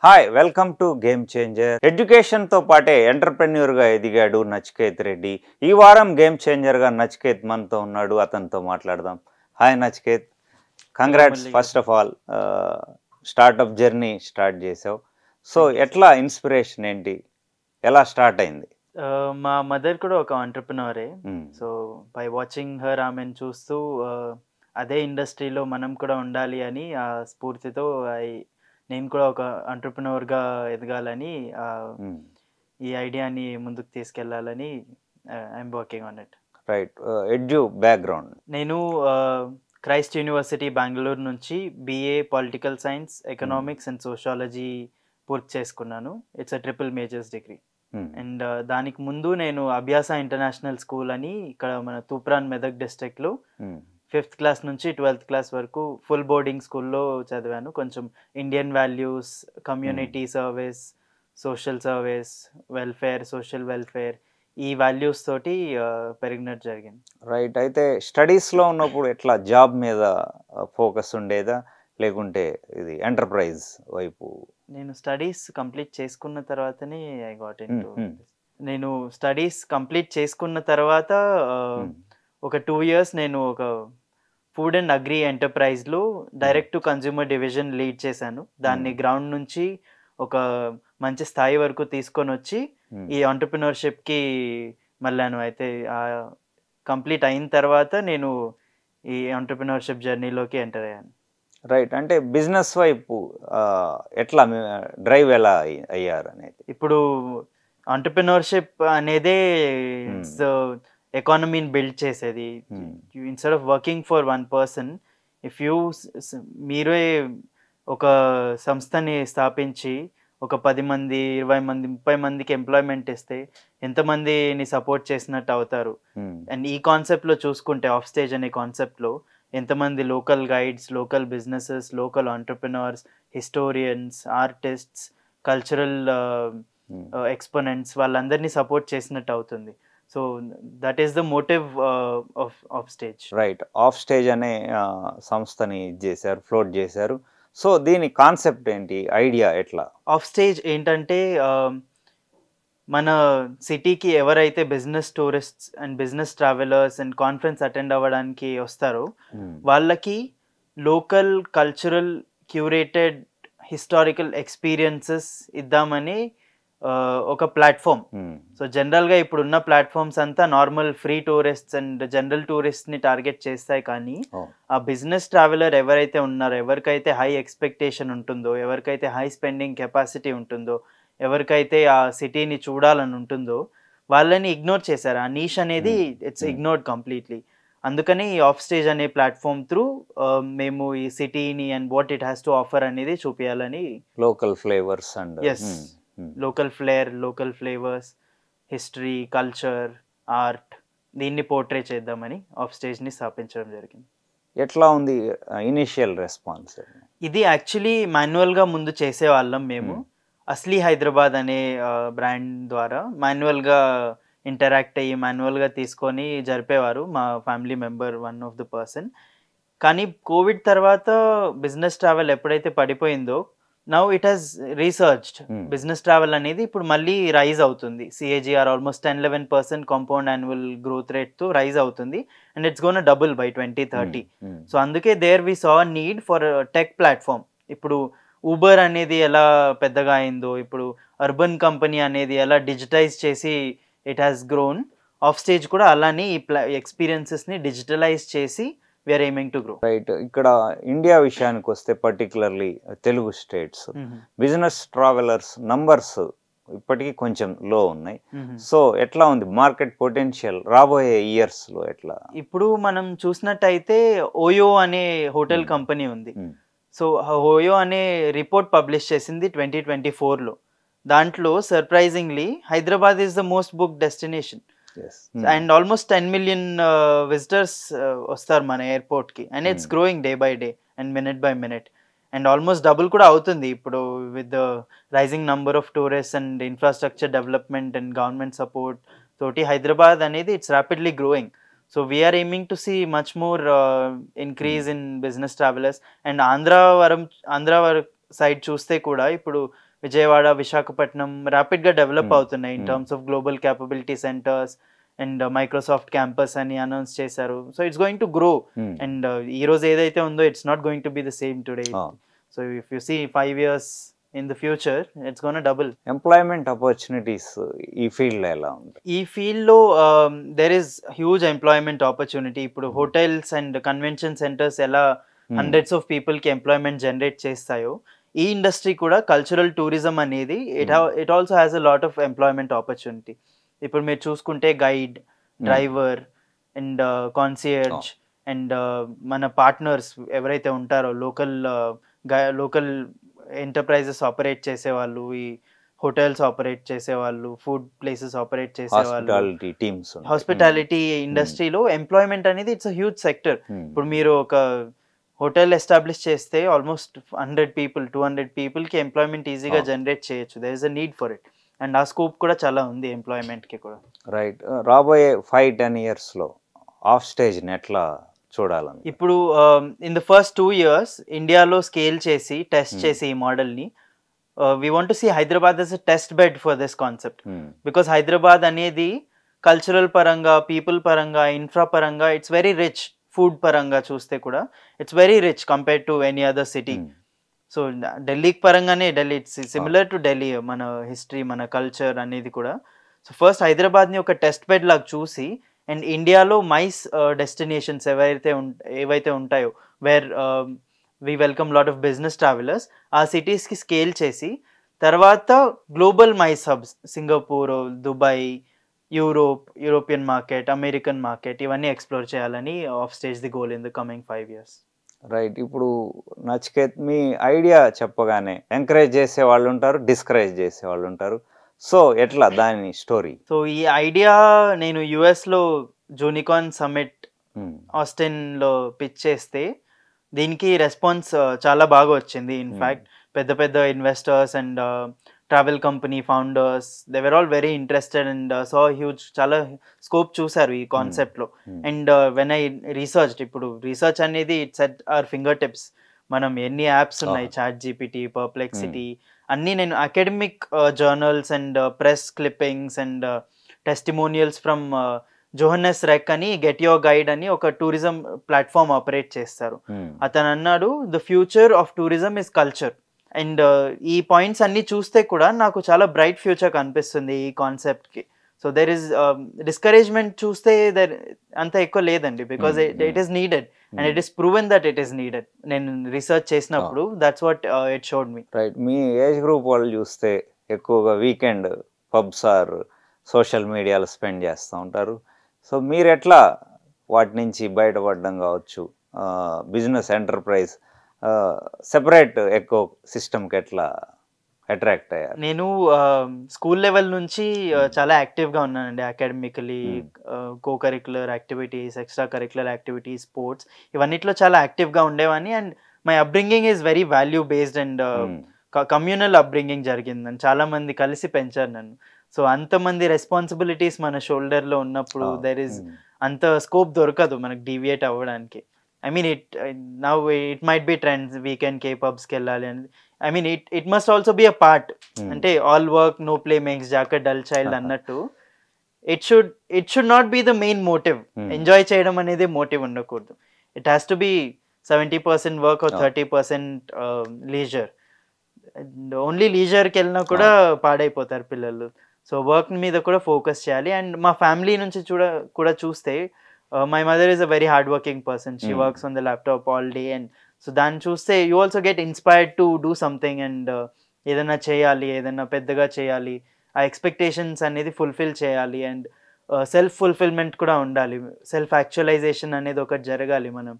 Hi welcome to game changer. ఎడ్యుకేషన్తో పాటే ఎంటర్ప్రెన్యూర్గా ఎదిగాడు నచికేత్ రెడ్డి. ఈ వారం గేమ్ చేంజర్గా నచికేత్ మనతో ఉన్నాడు, అతనితో మాట్లాడదాం. Hi Nachiket, congrats first of all. Startup journey start చేసావు. సో ఎట్లా ఇన్స్పిరేషన్ ఏంటి, ఎలా స్టార్ట్ అయింది? మా మదర్ కూడా ఒక ఆంటర్ప్రినరే. సో బై వాచింగ్ హర్ ఆమెను చూస్తూ అదే ఇండస్ట్రీలో మనం కూడా ఉండాలి అని ఆ స్ఫూర్తితో నేను కూడా ఒక ఆంటర్ప్రినర్గా ఎదగాలని ఈ ఐడియాని ముందుకు తీసుకెళ్లాలని I'm working on it. Right. Edu background? నేను క్రైస్ట్ యూనివర్సిటీ బెంగళూరు నుంచి BA political science, economics and sociology పూర్తి చేసుకున్నాను. It's a triple majors degree. And దానికి ముందు నేను అభ్యాస ఇంటర్నేషనల్ స్కూల్ అని ఇక్కడ మన తూప్రాన్ మెదక్ డిస్ట్రిక్ట్లో 5th క్లాస్ నుంచి 12th క్లాస్ వరకు ఫుల్ బోర్డింగ్ స్కూల్లో చదివాను. కొంచెం Indian values, community service, social service, welfare, social welfare, ఈ వాల్యూస్ తోటి పెరిగినట్టు జరిగింది. రైట్. అయితే స్టడీస్లో ఉన్నప్పుడు ఎట్లా జాబ్ మీద ఫోకస్ ఉండేదా, లేకుంటే ఇది ఎంటర్ప్రైజ్ వైపు? నేను స్టడీస్ కంప్లీట్ చేసుకున్న తర్వాతనే ఐ గాట్ ఇంటూ. నేను స్టడీస్ కంప్లీట్ చేసుకున్న తర్వాత ఒక 2 years నేను ఒక ఫుడ్ అండ్ అగ్రి ఎంటర్ప్రైజ్లో direct to consumer division lead చేశాను. దాన్ని గ్రౌండ్ నుంచి ఒక మంచి స్థాయి వరకు తీసుకొని వచ్చి ఈ ఆంటర్ప్రినర్షిప్కి మళ్ళాను. అయితే కంప్లీట్ అయిన తర్వాత నేను ఈ ఆంటర్ప్రినర్షిప్ జర్నీలోకి ఎంటర్ అయ్యాను. రైట్. అంటే బిజినెస్ వైపు ఎట్లా డ్రైవ్ ఎలా అయ్యారు అనేది? ఇప్పుడు ఆంటర్ప్రినర్షిప్ అనేదే ఎకానమీని బిల్డ్ చేసేది. Instead of working for one person, if మీరే ఒక సంస్థని స్థాపించి ఒక 10 మంది, 20 మంది, 30 మందికి ఎంప్లాయ్మెంట్ ఇస్తే ఎంతమందిని సపోర్ట్ చేసినట్టు అవుతారు. అండ్ ఈ కాన్సెప్ట్లో చూసుకుంటే, ఆఫ్ స్టేజ్ అనే కాన్సెప్ట్లో ఎంతమంది local guides, local businesses, local entrepreneurs, historians, artists, cultural exponents, వాళ్ళందరినీ సపోర్ట్ చేసినట్టు అవుతుంది. So that is the motive of stage. Right. Off stage అనే సంస్థని చేశారు, ఫ్లోట్ చేశారు. సో దీని కాన్సెప్ట్ ఏంటి, ఐడియా ఎట్లా? ఆఫ్ స్టేజ్ ఏంటంటే, మన సిటీకి ఎవరైతే business tourists and business travellers and conference attend అవ్వడానికి వస్తారో వాళ్ళకి local cultural curated historical experiences ఇద్దామని ఒక ప్లాట్ఫామ్. సో జనరల్గా ఇప్పుడున్న ప్లాట్ఫామ్స్ అంతా normal free tourists and general టూరిస్ట్ని టార్గెట్ చేస్తాయి. కానీ ఆ బిజినెస్ ట్రావెలర్ ఎవరైతే ఉన్నారో, ఎవరికైతే హై ఎక్స్పెక్టేషన్ ఉంటుందో, ఎవరికైతే హై స్పెండింగ్ కెపాసిటీ ఉంటుందో, ఎవరికైతే ఆ సిటీని చూడాలని ఉంటుందో, వాళ్ళని ఇగ్నోర్ చేశారు. ఆ నీష్ అనేది ఇట్స్ ఇగ్నోర్డ్ కంప్లీట్లీ. అందుకని ఈ ఆఫ్ స్టేజ్ అనే ప్లాట్ఫామ్ త్రూ మేము ఈ సిటీని and what it has to offer అనేది చూపించాలని. Local flavours and local flair, local flavours, history, culture, art, దీన్ని పోర్ట్రే చేద్దామని ఆఫ్ స్టేజ్ని స్థాపించడం జరిగింది. ఎట్లా ఉంది ఇనిషియల్ రెస్పాన్స్? ఇది యాక్చువల్లీ మాన్యువల్గా ముందు చేసేవాళ్ళం మేము. అస్లీ హైదరాబాద్ అనే బ్రాండ్ ద్వారా మాన్యువల్గా ఇంటరాక్ట్ అయ్యి మాన్యువల్గా తీసుకొని జరిపేవారు మా family member, one of the person. కానీ కోవిడ్ తర్వాత బిజినెస్ ట్రావెల్ ఎప్పుడైతే పడిపోయిందో, now it has researched. Business travel అనేది ఇప్పుడు మళ్ళీ రైజ్ అవుతుంది. CAGR almost 10-11% compound annual growth రేట్తో రైజ్ అవుతుంది. And it's gone double by 2030. So అందుకే there we saw need for tech platform. ఇప్పుడు ఊబర్ అనేది ఎలా పెద్దగా అయిందో, ఇప్పుడు అర్బన్ కంపెనీ అనేది ఎలా డిజిటైజ్ చేసి it has grown, off stage కూడా అలానే ఈ ఎక్స్పీరియన్సెస్ని డిజిటలైజ్ చేసి we're aiming to grow. Right. ఇక్కడ ఇండియా విషయానికి వస్తే, particularly Telugu states business travellers numbers ఇప్పటికీ కొంచెం లో ఉన్నాయి. సో ఎట్లా ఉంది మార్కెట్ పొటెన్షియల్ రాబోయే ఇయర్స్లో ఎట్లా? ఇప్పుడు మనం చూసినట్టయితే ఓయో అనే హోటల్ కంపెనీ ఉంది. సో ఓయో అనే రిపోర్ట్ పబ్లిష్ చేసింది 2024లో. దాంట్లో surprisingly Hyderabad is the most book destination. And almost 10 million visitors వస్తారు మన ఎయిర్పోర్ట్కి. And it's growing day by day and minute by minute. And almost double కూడా అవుతుంది ఇప్పుడు with the rising number of tourist and infrastructure development and government support తోటి హైదరాబాద్ అనేది it's rapidly growing. So we are aiming to see much more increase in business travelers. And Andhra side చూస్తే కూడా ఇప్పుడు విజయవాడ, విశాఖపట్నం ర్యాపిడ్గా develop అవుతున్నాయి in Hmm. Terms of global capability centres and Microsoft campus అని announce చేశారు. So it's going to grow. And ఈ రోజు ఏదైతే ఉందో it's not going to be the same today. So if you see 5 years in the future it's gonna double. Employment opportunities ఈ field ఎలా ఉంది? ఈ ఫీల్డ్లో there is huge employment opportunity. ఇప్పుడు హోటల్స్ అండ్ కన్వెన్షన్ సెంటర్స్ ఎలా hundreds of పీపుల్కి employment generate చేస్తాయో, ఈ ఇండస్ట్రీ కూడా కల్చరల్ టూరిజం అనేది it also has a lot of employment opportunity. ఇప్పుడు మీరు చూసుకుంటే గైడ్, డ్రైవర్ అండ్ కాన్సియర్జ్ అండ్ మన పార్ట్నర్స్ ఎవరైతే ఉంటారో లోకల్ ఎంటర్ప్రైజెస్ ఆపరేట్ చేసేవాళ్ళు, ఈ హోటల్స్ ఆపరేట్ చేసేవాళ్ళు, ఫుడ్ ప్లేసెస్ ఆపరేట్ చేసేవాళ్ళు, హాస్పిటాలిటీ ఇండస్ట్రీలో ఎంప్లాయ్మెంట్ అనేది ఇట్స్ అ హ్యూజ్ సెక్టర్. ఇప్పుడు మీరు ఒక హోటల్ ఎస్టాబ్లిష్ చేస్తే ఆల్మోస్ట్ 100 people 200 పీపుల్కి ఎంప్లాయ్మెంట్ ఈజీగా జనరేట్ చేయొచ్చు. There is a need for it. And ఆ స్కోప్ కూడా చాలా ఉంది ఎంప్లాయ్మెంట్కి కూడా. రైట్. రాబోయే 5-10 yearsలో ఆఫ్ స్టేజ్ని ఎట్లా చూడాలని? ఇప్పుడు ఇన్ ద ఫస్ట్ 2 years ఇండియాలో స్కేల్ చేసి టెస్ట్ చేసి ఈ మోడల్ని we want to see Hyderabad as a test bed for this concept. Because Hyderabad అనేది కల్చరల్ పరంగా, పీపుల్ పరంగా, ఇన్ఫ్రా పరంగా ఇట్స్ వెరీ రిచ్. ఫుడ్ పరంగా చూస్తే కూడా it's very rich compared to any other city. So ఢిల్లీకి పరంగానే ఇట్స్ సిమిలర్ టు ఢిల్లీ, మన హిస్టరీ, మన కల్చర్ అనేది కూడా. సో ఫస్ట్ హైదరాబాద్ని ఒక టెస్ట్ బెడ్ లాగా చూసి అండ్ ఇండియాలో మైస్ డెస్టినేషన్స్ ఏవైతే ఉంటాయో where we welcome lot of business travellers, ఆ సిటీస్కి స్కేల్ చేసి తర్వాత global MICE hubs Singapore, Dubai, European market, American market ఇవన్నీ ఎక్స్ప్లోర్ చేయాలని off stage the goal in the coming 5 years. Right. ఇప్పుడు నచికేత్, మీ ఐడియా చెప్పగానే ఎంకరేజ్ చేసే వాళ్ళు ఉంటారు, డిస్కరేజ్ చేసే వాళ్ళు ఉంటారు. సో ఎట్లా దాని స్టోరీ? సో ఈ ఐడియా నేను యుఎస్లో జూనికాన్ సమ్మిట్ ఆస్టిన్లో పిచ్ చేస్తే దీనికి రెస్పాన్స్ చాలా బాగా వచ్చింది. ఇన్ఫ్యాక్ట్ పెద్ద పెద్ద investors and travel company founders they were all very interested and so huge, చాలా స్కోప్ చూసారు ఈ కాన్సెప్ట్లో. అండ్ వెన్ ఐ రీసెర్చ్, ఇప్పుడు రీసెర్చ్ అనేది it's at our finger tips. మనం ఎన్ని యాప్స్ ఉన్నాయి, చాట్ జీపీటీ, పర్ప్లెక్సిటీ, అన్నీ నేను academic journals and press clippings and testimonials from జోహన్నెస్ రెక్ అని గెట్ యువర్ గైడ్ అని ఒక టూరిజం ప్లాట్ఫామ్ ఆపరేట్ చేస్తారు. అతను అన్నాడు the future of tourism is culture. And ఈ పాయింట్స్ అన్ని చూస్తే కూడా నాకు చాలా బ్రైట్ ఫ్యూచర్ కనిపిస్తుంది ఈ కాన్సెప్ట్కి. సో దెర్ ఇస్ డిస్కరేజ్మెంట్ చూస్తే అంత ఎక్కువ లేదండి, because it is needed and it is proven that it is needed. నేను రీసెర్చ్ చేసినప్పుడు that's what it showed me. Right. Me age group వాళ్ళు చూస్తే ఎక్కువగా వీకెండ్ పబ్స్ ఆర్ సోషల్ మీడియాలో స్పెండ్ చేస్తూ ఉంటారు. సో మీరు ఎట్లా వాటి నుంచి బయటపడడం కావచ్చు, బిజినెస్ ఎంటర్ప్రైజ్ సెపరేట్ ఎక్కువ సిస్టమ్కి ఎట్లా అట్రాక్ట్ అయ్యారు? నేను స్కూల్ లెవెల్ నుంచి చాలా యాక్టివ్గా ఉన్నానండి. Academically, co curricular activities, extra curricular activities, sports, ఇవన్నిట్లో చాలా యాక్టివ్గా ఉండేవాడిని. And my upbringing is very value based and communal upbringing జరిగిందని, చాలా మంది కలిసి పెంచారు నన్ను. సో అంతమంది రెస్పాన్సిబిలిటీస్ మన షోల్డర్లో ఉన్నప్పుడు దెర్ ఇస్ అంత స్కోప్ దొరకదు మనకు డీవియేట్ అవ్వడానికి. I mean now it might be trends, weekend K-pubs కి వెళ్ళాలి అని. I mean it must also be a part. అంటే all work no play makes Jack a dull child అన్నట్టు it should not be the main motive. Enjoy చేయడం అనేది motive ఉండకూడదు. It has to be 70% work or 30% leisure. Only లీజర్కి వెళ్ళినా కూడా పాడైపోతారు పిల్లలు. So work మీద కూడా ఫోకస్ చేయాలి. అండ్ మా ఫ్యామిలీ నుంచి కూడా చూస్తే my mother is a very hardworking person. She works on the laptop all day, and so దాన్ని చూస్తే you also get inspired to do something and ఏదైనా చేయాలి, ఏదైనా పెద్దగా చేయాలి, ఆ ఎక్స్పెక్టేషన్స్ అనేది ఫుల్ఫిల్ చేయాలి. అండ్ సెల్ఫ్ ఫుల్ఫిల్మెంట్ కూడా ఉండాలి, సెల్ఫ్ యాక్చువలైజేషన్ అనేది ఒకటి జరగాలి మనం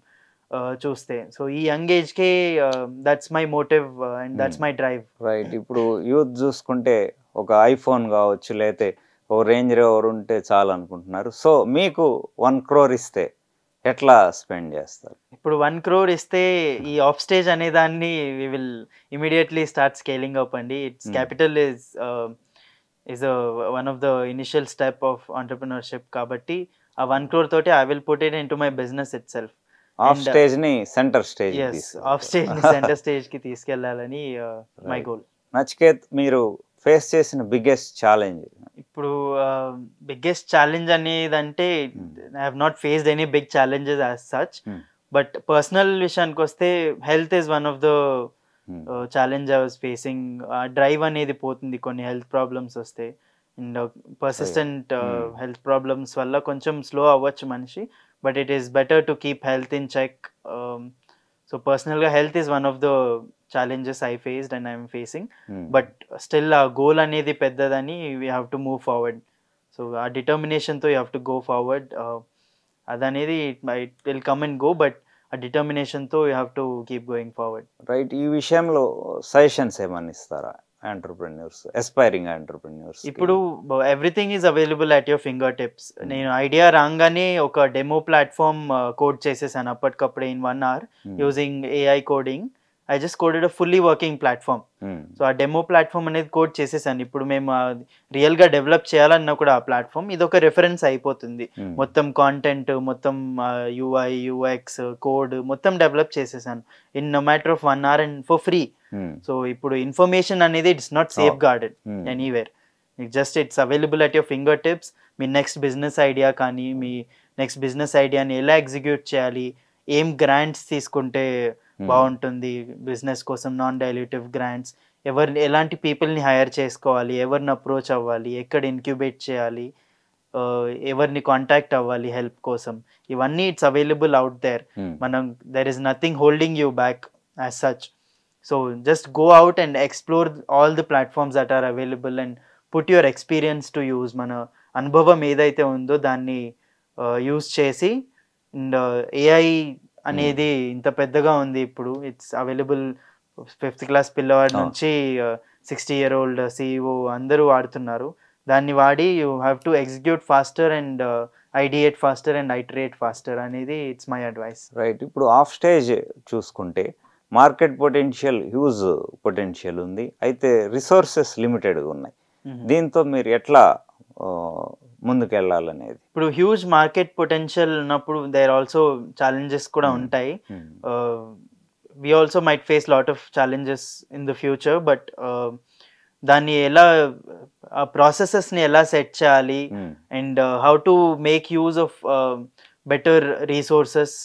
చూస్తే. సో ఈ యంగ్ ఏజ్కే that's my motive and that's my drive. Right. ఇప్పుడు యూత్ చూసుకుంటే ఒక ఐఫోన్ కావచ్చు, లేతే ఓ రేంజ్ రోవర్ ఉంటే చాలు అనుకుంటున్నారు. సో మీకు 1 crore ఇస్తే ఎట్లా స్పెండ్ చేస్తారు? ఇప్పుడు 1 crore ఇస్తే ఈ ఆఫ్ స్టేజ్ అనే దాన్ని we will immediately start scaling up అండి. It's capital is one of the initial step of entrepreneurship. కాబట్టి ఆ 1 crore తోటి I will put it into my business itself. Off stage ని సెంటర్ స్టేజ్, ఆఫ్ స్టేజ్ ని centre stage కి తీసుకెళ్లాలని my goal. Nachiket, మీరు face చేసిన బిగ్గెస్ట్ ఛాలెంజ్? ఇప్పుడు బిగ్గెస్ట్ ఛాలెంజ్ అనేదంటే I have not faced any big challenges as such. But personal విషయానికి వస్తే health is one of the challenge I was facing. Drive అనేది పోతుంది కొన్ని హెల్త్ ప్రాబ్లమ్స్ వస్తే, అండ్ పర్సిస్టెంట్ హెల్త్ ప్రాబ్లమ్స్ వల్ల కొంచెం స్లో అవ్వచ్చు మనిషి, but it is better to keep health in check. So పర్సనల్గా health is one of the challenges I faced and I'm facing. But still ఆ గోల్ అనేది పెద్దదని we have to move forward. So ఆ determination తో you have to go forward. అదనేది it will come and go, but ఆ determination తో you have to keep going forward. Right. ఈ విషయంలో suggestions ఏమన్నా ఇస్తారా ఎంటర్ప్రెన్యూర్స్, ఎస్పైరింగ్ ఎంటర్ప్రెన్యూర్స్? ఇప్పుడు everything is available at your finger tips. నేను idea రాగానే ఒక డెమో ప్లాట్ఫామ్ కోడ్ చేసేసాను అప్పటికప్పుడే in 1 hour using AI coding. I just coded a fully working platform. So ఆ డెమో ప్లాట్ఫామ్ అనేది కోడ్ చేసేసాను. ఇప్పుడు మేము రియల్గా డెవలప్ చేయాలన్నా కూడా ఆ ప్లాట్ఫామ్ ఇది ఒక రెఫరెన్స్ అయిపోతుంది. మొత్తం కాంటెంట్, మొత్తం UI UX కోడ్ మొత్తం డెవలప్ చేసేసాను in matter of 1 hour and for free. So ఇప్పుడు ఇన్ఫర్మేషన్ అనేది it's not safe guarded anywhere. Just it's available at your finger tips. Me next business idea కానీ, మీ next business ఐడియాని ఎలా execute చేయాలి, ఏం grants తీసుకుంటే బాగుంటుంది బిజినెస్ కోసం, నాన్ డైల్యూటివ్ గ్రాంట్స్, ఎలాంటి పీపుల్ని హైర్ చేసుకోవాలి, ఎవరిని అప్రోచ్ అవ్వాలి, ఎక్కడ ఇన్క్యుబేట్ చేయాలి, ఎవరిని కాంటాక్ట్ అవ్వాలి హెల్ప్ కోసం, ఇవన్నీ ఇట్స్ అవైలబుల్ అవుట్ దేర్. మనం there is nothing holding you back as such. So just go out and explore all the platforms that are available and put your experience to use. మన అనుభవం ఏదైతే ఉందో దాన్ని use చేసి, and AI అనేది ఇంత పెద్దగా ఉంది ఇప్పుడు. ఇట్స్ అవైలబుల్ 5th క్లాస్ పిల్లవాడి నుంచి 60-year-old CEO అందరూ వాడుతున్నారు. దాన్ని వాడి you have to execute faster and ideate faster and iterate faster అనేది ఇట్స్ మై అడ్వైస్. రైట్. ఇప్పుడు ఆఫ్ స్టేజ్ చూసుకుంటే మార్కెట్ పొటెన్షియల్, హ్యూజ్ పొటెన్షియల్ ఉంది, అయితే రిసోర్సెస్ లిమిటెడ్గా ఉన్నాయి. దీంతో మీరు ఎట్లా ముందుకెళ్ళాలనేది? ఇప్పుడు హ్యూజ్ మార్కెట్ పొటెన్షియల్ ఉన్నప్పుడు దేర్ ఆల్సో ఛాలెంజెస్ కూడా ఉంటాయి. We also might face lot of challenges in the future, but దాన్ని ఎలా, ఆ ప్రాసెసెస్ని ఎలా సెట్ చేయాలి and how to make use of better resources,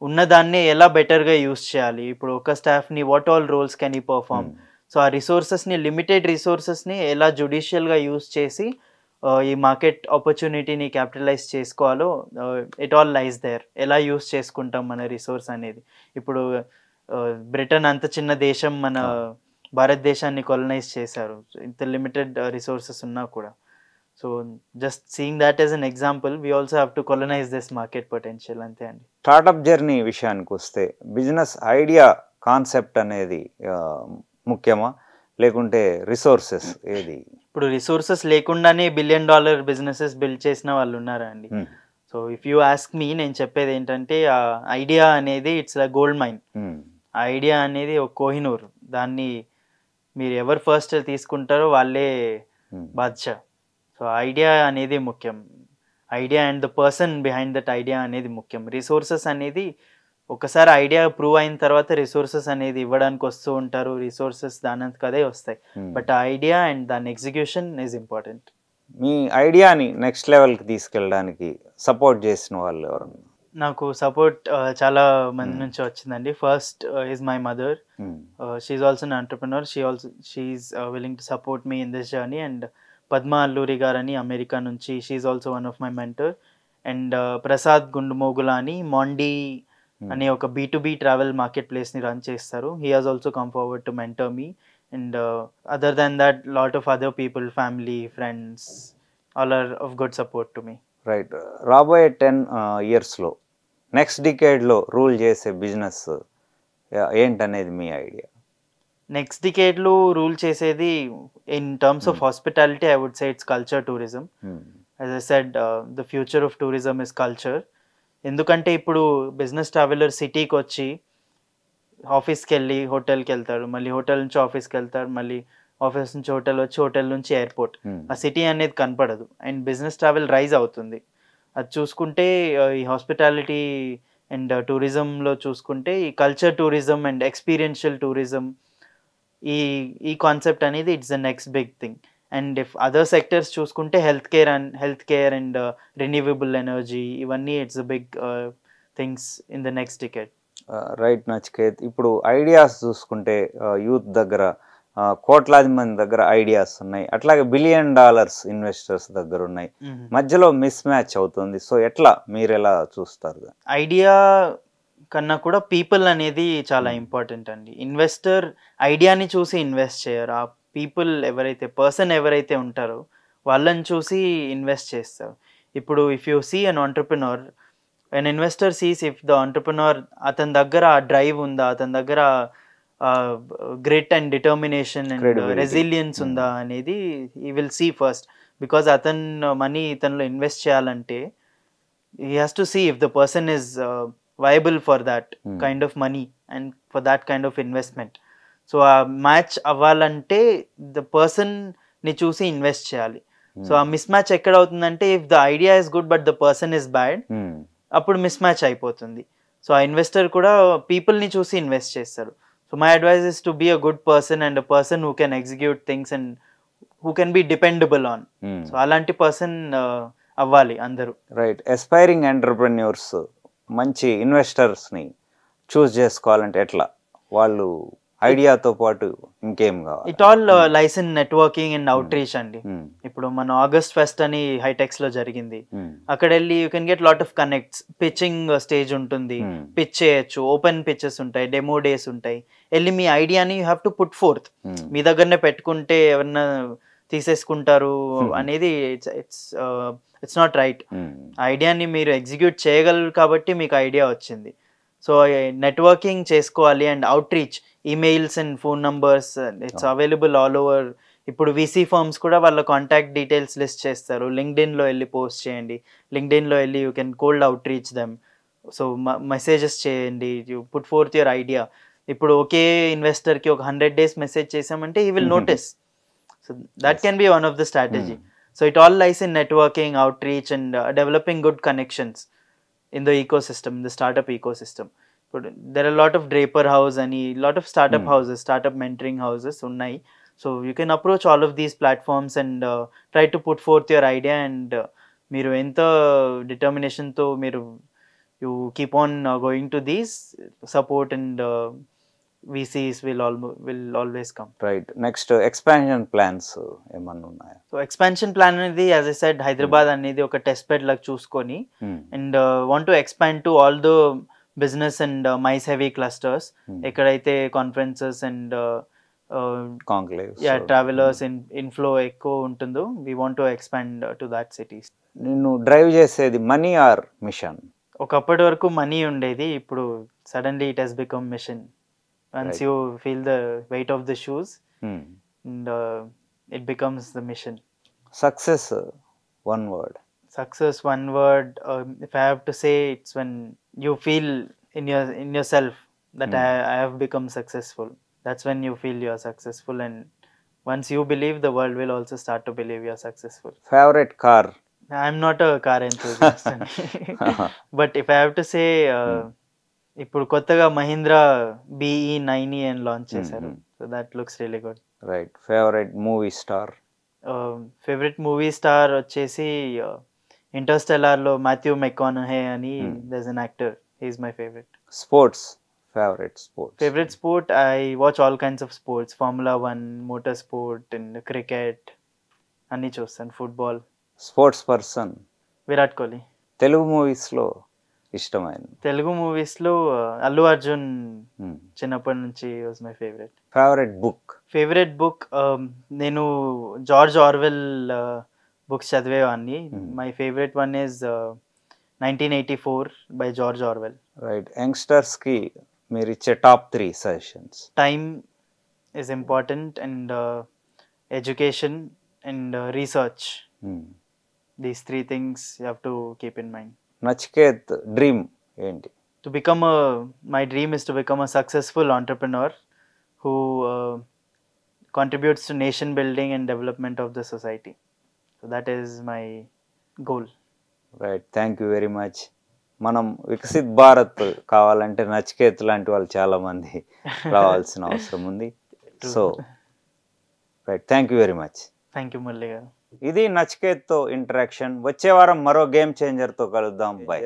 ఉన్నదాన్ని ఎలా బెటర్గా యూజ్ చేయాలి. ఇప్పుడు ఒక స్టాఫ్ని what all roles can he perform. So ఆ రిసోర్సెస్ని, లిమిటెడ్ రిసోర్సెస్ని ఎలా జుడిషియల్గా యూజ్ చేసి ఈ మార్కెట్ ఆపర్చునిటీని క్యాపిటలైజ్ చేసుకోవాలో ఇట్ ఆల్ లైస్ దేర్. ఎలా యూజ్ చేసుకుంటాం మన రిసోర్స్ అనేది. ఇప్పుడు బ్రిటన్ అంత చిన్న దేశం మన భారతదేశాన్ని కొలనైజ్ చేశారు ఇంత లిమిటెడ్ రిసోర్సెస్ ఉన్నా కూడా. So just seeing that as an example, we also have to colonise this market potential. అంతే అండి. స్టార్టప్ జర్నీ విషయానికి వస్తే బిజినెస్ ఐడియా, కాన్సెప్ట్ అనేది ముఖ్యమా లేకుంటే రిసోర్సెస్ ఏది? ఇప్పుడు రిసోర్సెస్ లేకుండానే $1 billion బిజినెసెస్ బిల్డ్ చేసిన వాళ్ళు ఉన్నారా అండి? So if you ask me, నేను చెప్పేది ఏంటంటే ఆ ఐడియా అనేది ఇట్స్ అ గోల్డ్ మైన్. ఆ ఐడియా అనేది ఒక కోహినూర్. దాన్ని మీరు ఎవరు ఫస్ట్ తీసుకుంటారో వాళ్ళే బాద్షా. సో ఐడియా అనేది ముఖ్యం. Idea and the person behind that idea అనేది ముఖ్యం. రిసోర్సెస్ అనేది ఒకసారి ఐడియా ప్రూవ్ అయిన తర్వాత రిసోర్సెస్ అనేది ఇవ్వడానికి వస్తూ ఉంటారు. రిసోర్సెస్ దానంతకు అదే వస్తాయి, బట్ ఆ ఐడియా అండ్ దాని ఎగ్జిక్యూషన్ ఈజ్ ఇంపార్టెంట్. మీ ఐడియాని నెక్స్ట్ లెవెల్కి తీసుకెళ్ళడానికి సపోర్ట్ చేసిన వాళ్ళు ఎవరు? నాకు సపోర్ట్ చాలా మంది నుంచి వచ్చిందండి. First is my mother. She also an entrepreneur. She willing to support me in this journey. And Padma Alluri గారని అమెరికా నుంచి, she also one of my mentor. And Prasad Gundumogula అని మాండీ అనే ఒక B2B ట్రావెల్ మార్కెట్ ప్లేస్ని రన్ చేస్తారు. He has also come forward to mentor me. And other than that lot of other people, family, friends, all are of good support to me. Right. రాబోయే 10 yearsలో, next డికేడ్లో rule చేసే business ఏంటనేది మీ idea? Next డికేడ్లో rule చేసేది in terms of hospitality, I would say it's culture tourism. As I said, the future of tourism is culture. ఎందుకంటే ఇప్పుడు బిజినెస్ ట్రావెలర్ సిటీకి వచ్చి ఆఫీస్కి వెళ్ళి హోటల్కి వెళ్తారు, మళ్ళీ హోటల్ నుంచి ఆఫీస్కి వెళ్తారు, మళ్ళీ ఆఫీస్ నుంచి హోటల్ వచ్చి, హోటల్ నుంచి ఎయిర్పోర్ట్. ఆ సిటీ అనేది కనపడదు అండ్ బిజినెస్ ట్రావెల్ రైజ్ అవుతుంది. అది చూసుకుంటే ఈ హాస్పిటాలిటీ అండ్ టూరిజంలో చూసుకుంటే ఈ culture tourism and experiential tourism ఈ ఈ కాన్సెప్ట్ అనేది it's the next big thing. And if other sectors చూసుకుంటే health care and renewable energy, ఇవన్నీ it's big things in the next decade. Right Nachiket. ఇప్పుడు ఐడియాస్ చూసుకుంటే యూత్ దగ్గర కోట్లాది మంది దగ్గర ఐడియాస్ ఉన్నాయి, అట్లాగే $1 బిలియన్ ఇన్వెస్టర్స్ దగ్గర ఉన్నాయి, మధ్యలో మిస్ మ్యాచ్ అవుతుంది. సో ఎట్లా మీరు ఎలా చూస్తారు? ఐడియా కన్నా కూడా పీపుల్ అనేది చాలా ఇంపార్టెంట్ అండి. ఇన్వెస్టర్ ఐడియాని చూసి ఇన్వెస్ట్ చేయరు, ఆ పీపుల్ పర్సన్ ఎవరైతే ఉంటారో వాళ్ళని చూసి ఇన్వెస్ట్ చేస్తారు. ఇప్పుడు if you see an entrepreneur, an investor sees if the entrepreneur అతని దగ్గర ఆ డ్రైవ్ ఉందా, అతని దగ్గర grit and determination and resilience ఉందా అనేది he will see first. Because అతను మనీ ఇతనిలో ఇన్వెస్ట్ చేయాలంటే he has to see if the person is viable for that kind of money and for that kind of investment. So a match అవ్వాలంటే the person ని చూసి invest చేయాలి. So ఆ miss match ఎక్కడ అవుతుందంటే if the idea is good but the person is bad, అప్పుడు mismatch అయిపోతుంది. So ఆ ఇన్వెస్టర్ కూడా పీపుల్ని చూసి ఇన్వెస్ట్ చేస్తారు. So my advice is to be a good person and a person who can execute things and who can be dependable on. So అలాంటి person అవ్వాలి అందరూ. రైట్. ఎస్పైరింగ్ ఎంటర్ప్రెన్యూర్స్ మంచి ఇన్వెస్టర్స్ని చూస్ చేసుకోవాలంటే ఎట్లా? వాళ్ళు ఐడియాతో పాటు ఇంకేం కావాలి? It all lies in networking and out reach అండి. ఇప్పుడు మన ఆగస్ట్ ఫెస్ట్ అని హైటెక్స్ లో జరిగింది, అక్కడ వెళ్ళి you can get lot of connects. Pitching stage ఉంటుంది, పిచ్ చేయొచ్చు, ఓపెన్ పిచెస్ ఉంటాయి, డెమో డేస్ ఉంటాయి. వెళ్ళి మీ ఐడియాని you have to put forth. మీ దగ్గరనే పెట్టుకుంటే ఎవరన్నా తీసేసుకుంటారు అనేది ఇట్స్ నాట్ రైట్. ఐడియాని మీరు ఎగ్జిక్యూట్ చేయగలరు కాబట్టి మీకు ఐడియా వచ్చింది. సో నెట్వర్కింగ్ చేసుకోవాలి and out reach, emails and phone numbers, it's available all over. ఇప్పుడు వీసీ ఫర్మ్స్ కూడా వాళ్ళ కాంటాక్ట్ డీటెయిల్స్ లిస్ట్ చేస్తారు. లింక్డ్ఇన్లో వెళ్ళి పోస్ట్ చేయండి, లింక్డ్ఇన్లో వెళ్ళి you can cold outreach them. So messages చేయండి, you put forth your idea. ఇప్పుడు ఒకే ఇన్వెస్టర్కి ఒక 100 days మెసేజ్ చేసామంటే he will notice. So that can be one of the strategy. So it all lies in networking, outreach and developing good connections in the ecosystem, in the startup ecosystem. But there are a lot of Draper House and a lot of startup houses, startup mentoring houses unnai. So you can approach all of these platforms and try to put forth your idea and meeru enta determination tho you keep on going to these support and VCs will always come. Right. Next, expansion plans ఏమన్నా ఉన్నాయా? So expansion plan అనేది as I said Hyderabad అనేది ఒక test bed లాగా చూసుకొని and want to expand to all the business and MICE heavy clusters. ఎక్కడైతే conferences and travellers inflow ఎక్కువ ఉంటుందో we want to expand to that cities. నిన్ను drive చేసేది మనీ ఆర్ మిషన్? ఒకప్పటి వరకు మనీ ఉండేది, ఇప్పుడు suddenly it has become mission. Once you feel the weight of the shoes and it becomes the mission. Success, one word. Success, one word. If I have to say, it's when you feel in yourself that I have become successful. That's when you feel you are successful, and once you believe, the world will also start to believe you are successful. Favorite car? I'm not a car enthusiast. But if I have to say, ఇప్పుడు కొత్తగా Mahindra BE 9E అని launch చేశారు. So that looks really good. Right. Favourite movie star? Favourite movie star వచ్చేసి ఇంటర్స్టెల్లార్లో Matthew మెకానహే అని దర్స్ an actor, he is my favourite. Sports? Favourite sport I watch all kinds of sports, Formula 1, motor sport and cricket అన్నీ చూస్తాను, football. Sports person? Virat Kohli. Telugu మూవీస్లో ఇష్టమైన? తెలుగు మూవీస్లో అల్లు అర్జున్ చిన్నప్పటి నుంచి was my favourite. Favourite book? నేను George Orwell books చదివేవాడిని. My favourite one is 1984 by George Orwell. Right. యంగ్స్టర్స్కి మీరు ఇచ్చే top 3 suggestions? Time is important and education and research. These 3 things you have to keep in mind. Nachiket dream ఏంటి? My dream is to become a successful entrepreneur who contributes to nation building and development of the society. So that is my goal. Right. Thank you very much. మనం వికసిత్ భారత్ కావాలంటే నచికేత్ లాంటి వాళ్ళు చాలా మంది రావాల్సిన అవసరం ఉంది. So right, thank you very much. Thank you Murali గారు. ఇది నచికేత్తో ఇంటరాక్షన్. వచ్చే వారం మరో గేమ్ చేంజర్తో కలుద్దాం. బై.